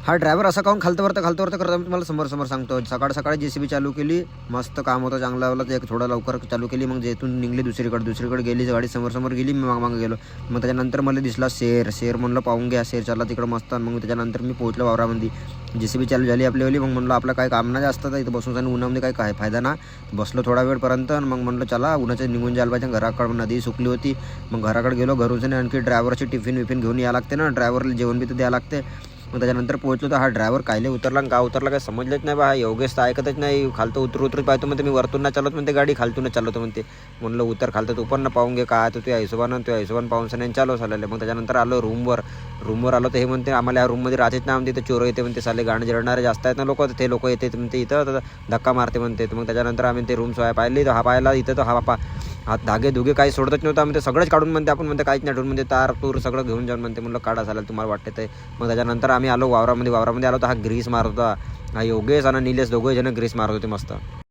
हा ड्रायव्हर असा काहून खालतं करता मी तुम्हाला समोर सांगतो. सकाळी JCB चालू केली, मस्त काम होतं चांगलं वालं, ते एक थोडं लवकर चालू केली. मग जेथून निघली दुसरीकडे गेली, गाडी समोर गेली, मी मागं गेलो. मग त्याच्यानंतर मला दिसला शेर म्हणलं पाहून घ्या, शेर चालला तिकडं मस्त. मग त्याच्यानंतर मी पोहोचलो वावरामध्ये. JCB चालू झाली आपलीवाली. मग म्हणलं आपलं काय काम नाही जास्त, तर इथं बसून आणि उन्हामध्ये काय फायदा ना. बसलो थोडा वेळपर्यंत. मग म्हणलं चला उन्हाचं निघून जायला पाहिजे. घराकडं नदी सुकली होती. मग घराकडे गेलो. घरून आणखी ड्रायव्हरची टिफिन घेऊन यावं लागते ना, ड्रायव्हरला जेवण बी तर द्यावं लागते. मग त्याच्यानंतर पोहोचलो तर हा ड्रायव्हर कायले उतरला आणि का उतरला काही समजलंच नाही बा. हा योगेश तर ऐकतच नाही. खालतं उतरू पाहतो म्हणते, मी वरतून नाही चालवत म्हणते, गाडी खालतूनच चालवतो म्हणते. म्हणलं उतर खालतं तू पण ना पाहून घे काय तर तुझ्या हिशोबानं पाहून सण चालू झालेलं. मग त्याच्यानंतर आलो रूमवर आलो तर हे म्हणते आम्हाला या रूममध्ये राहतेच ना म्हणते, तर चोर येते म्हणते, साले गाणं जळणारे जास्त आहेत ना लोक, तर ते लोक येते म्हणते इथं, तर धक्का मारते म्हणते. मग त्याच्यानंतर आम्ही ते रूम सोया पाहिली, तर हा पाहिला इथं, तर हा बापा हात धागे काही सोडतच नव्हता म्हणते, सगळंच काढून म्हणते. आपण म्हणते काहीच नाही ठेवून म्हणते, तार तूर सगळं घेऊन जाऊन म्हणते. म्हणलं काढा झालं तुम्हाला वाटते ते. मग त्याच्यानंतर आम्ही आलो वावरामध्ये आलो तर हा ग्रीस मारत होता. हा योगेश आणि निलेश दोघे जण ग्रीस मारत होते मस्त.